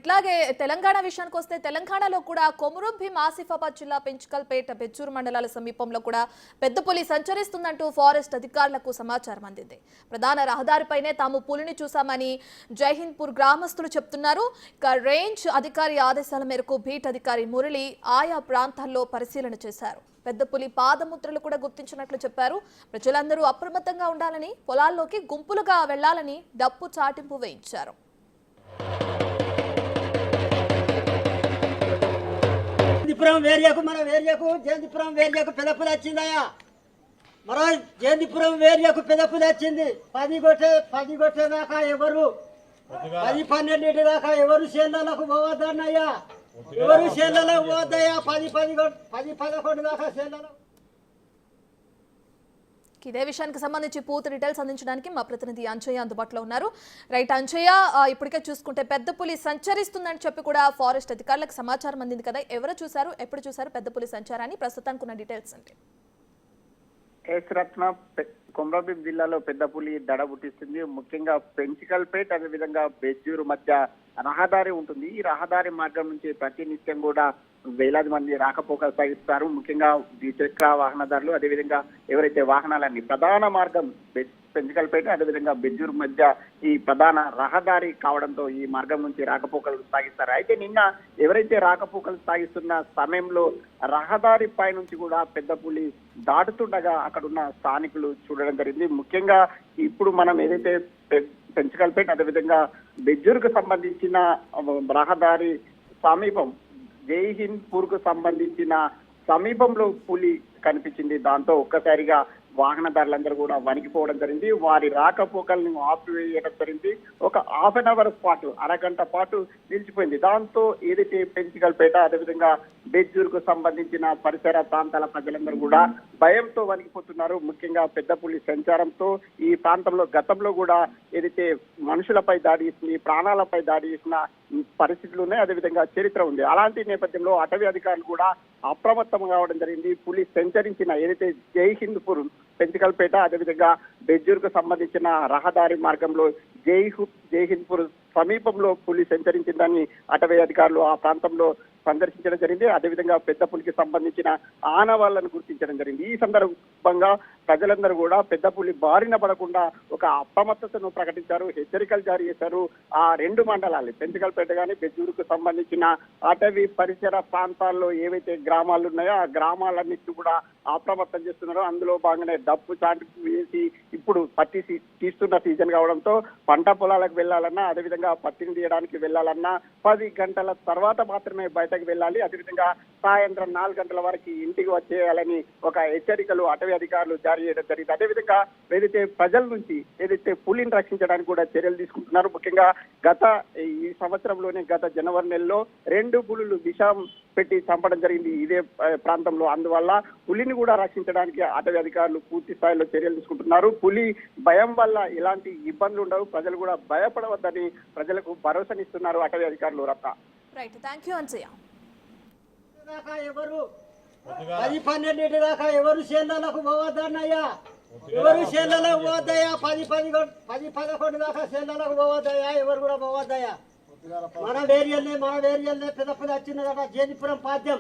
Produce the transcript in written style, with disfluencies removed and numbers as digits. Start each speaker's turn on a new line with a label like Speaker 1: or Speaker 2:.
Speaker 1: ఇట్లాగే తెలంగాణ విషయానికి వస్తే తెలంగాణలో కూడా కొమురం భీం ఆసిఫాబాద్ జిల్లా పెంచుకల్పేట బెజ్జూరు మండలాల సమీపంలో కూడా పెద్ద పులి సంచరిస్తుందంటూ ఫారెస్ట్ అధికారులకు సమాచారం అందింది. ప్రధాన రహదారిపైనే తాము పులిని చూశామని జైహింద్పూర్ గ్రామస్తులు చెప్తున్నారు. ఇక రేంజ్ అధికారి ఆదేశాల మేరకు బీట్ అధికారి మురళి ఆయా ప్రాంతాల్లో పరిశీలన చేశారు. పెద్ద పులి పాదముద్రలు కూడా గుర్తించినట్లు చెప్పారు. ప్రజలందరూ అప్రమత్తంగా ఉండాలని, పొలాల్లోకి గుంపులుగా వెళ్లాలని డప్పు చాటింపు వేయించారు.
Speaker 2: జయంతిపురం వేర్యాకు పెద్ద పులి వచ్చిందయ్యా. మరో జయంతిపురం వేర్యాకు పెద్ద పులి వచ్చింది. 10 కొట్టే దాకా ఎవరు 10-12 దాకా ఎవరు చేనులకు పోవద్దన్నయ్యా. ఎవరు చేనులకు పోవద్దయ్యా. 10-11 దాకా చేనులకు.
Speaker 1: ఇదే విషయానికి సంబంధించి పూర్తి డీటెయిల్స్ అందించడానికి మా ప్రతినిధి అంజయ్య అందుబాటులో ఉన్నారు. రైట్ అంజయ్య, ఇప్పటికే చూసుకుంటే పెద్ద పులి సంచరిస్తుందని చెప్పి కూడా ఫారెస్ట్ అధికారులకు సమాచారం అందింది కదా, ఎవరు చూశారు, ఎప్పుడు చూశారు పెద్ద పులి సంచారాన్ని, ప్రస్తుతానికి ఉన్న డీటెయిల్స్ అంటే?
Speaker 3: కొమురం భీం జిల్లాలో పెద్ద పులి దడ పుట్టిస్తుంది. ముఖ్యంగా పెంచికల్పేట అదేవిధంగా బెజ్జూరు మధ్య రహదారి ఉంటుంది. ఈ రహదారి మార్గం నుంచి ప్రతినిత్యం కూడా వేలాది మంది రాకపోకలు సాగిస్తారు. ముఖ్యంగా ద్విచక్ర వాహనదారులు, అదేవిధంగా ఎవరైతే వాహనాలన్నీ ప్రధాన మార్గం పెంచికల్పేట అదేవిధంగా బెజ్జూరు మధ్య ఈ ప్రధాన రహదారి కావడంతో ఈ మార్గం నుంచి రాకపోకలు సాగిస్తారు. అయితే నిన్న ఎవరైతే రాకపోకలు సాగిస్తున్న సమయంలో రహదారి పై నుంచి కూడా పెద్ద పులి దాటుతుండగా అక్కడున్న స్థానికులు చూడడం జరిగింది. ముఖ్యంగా ఇప్పుడు మనం ఏదైతే పెంచికల్పేట అదేవిధంగా బెజ్జూరుకు సంబంధించిన రహదారి సమీపం జైహింద్పూర్ కు సంబంధించిన సమీపంలో పులి కనిపించింది. దాంతో ఒక్కసారిగా వాహనదారులందరూ కూడా వణికిపోవడం జరిగింది. వారి రాకపోకలను ఆపివేయడం జరిగింది. ఒక హాఫ్ అన్ అవర్ పాటు, అరగంట పాటు నిలిచిపోయింది. దాంతో ఏదైతే పెంచికల్పేట అదేవిధంగా బెజ్జూరుకు సంబంధించిన పరిసర ప్రాంతాల ప్రజలందరూ కూడా భయంతో వణికిపోతున్నారు. ముఖ్యంగా పెద్ద పులి సంచారంతో ఈ ప్రాంతంలో గతంలో కూడా ఏదైతే మనుషులపై దాడి చేసింది, ప్రాణాలపై దాడి చేసిన పరిస్థితులు ఉన్నాయి, అదేవిధంగా చరిత్ర ఉంది. అలాంటి నేపథ్యంలో అటవీ అధికారులు కూడా అప్రమత్తం కావడం జరిగింది. పులి సంచరించిన ఏదైతే జైహింద్పూర్ పెంచికల్పేట అదేవిధంగా బెజ్జూరుకు సంబంధించిన రహదారి మార్గంలో జైహింద్పూర్ సమీపంలో పులి సంచరించిందని అటవీ అధికారులు ఆ ప్రాంతంలో సందర్శించడం జరిగింది. అదేవిధంగా పెద్ద పులికి సంబంధించిన ఆనవాళ్లను గుర్తించడం జరిగింది. ఈ సందర్భంగా ప్రజలందరూ కూడా పెద్ద పులి బారిన పడకుండా ఒక అప్రమత్తతను ప్రకటించారు, హెచ్చరికలు జారీ చేశారు. ఆ రెండు మండలాలు పెంచికల్పేట కానీ బెజ్జూరుకు సంబంధించిన అటవీ పరిసర ప్రాంతాల్లో ఏవైతే గ్రామాలు ఉన్నాయో ఆ గ్రామాలన్నింటినీ కూడా అప్రమత్తం చేస్తున్నారు. అందులో భాగంగానే డప్పు చాటు వేసి ఇప్పుడు పత్తి తీస్తున్న సీజన్ కావడంతో పంట పొలాలకు వెళ్లాలన్నా అదేవిధంగా పత్తిని తీయడానికి వెళ్లాలన్నా 10 గంటల తర్వాత మాత్రమే బయటకు వెళ్ళాలి. అదేవిధంగా సాయంత్రం 4 గంటల వరకు ఇంటికి వచ్చేయాలని ఒక హెచ్చరికలు అటవీ అధికారులు జారీ చేయడం జరిగింది. అదేవిధంగా ఏదైతే ప్రజల నుంచి ఏదైతే పులిని రక్షించడానికి కూడా చర్యలు తీసుకుంటున్నారు. ముఖ్యంగా ఈ సంవత్సరంలోనే గత జనవరి నెలలో 2 పులులు విషం పెట్టి చంపడం జరిగింది ఇదే ప్రాంతంలో. అందువల్ల పులిని కూడా రక్షించడానికి అటవీ అధికారులు పూర్తి స్థాయిలో చర్యలు తీసుకుంటున్నారు. పులి భయం వల్ల ఎలాంటి ఇబ్బందులు ఉండవు, ప్రజలు కూడా భయపడవద్దని ప్రజలకు భరోసానిస్తున్నారు అటవీ అధికారులు. Ratna.
Speaker 1: Right, thank you Anjaiah.
Speaker 2: ఎవరు 10-12 దాకా ఎవరు చేనులకు పోవద్దన్నయ్యా. ఎవరు చేనులకు పోవద్దయ్యా. 10-11 దాకా చేనులకు పోవద్దయ్యా. ఎవరు కూడా పోవద్దయ్యా. మన వేరియల్నే పెద్ద పులి వచ్చిందట. జయంతిపురం పాద్యం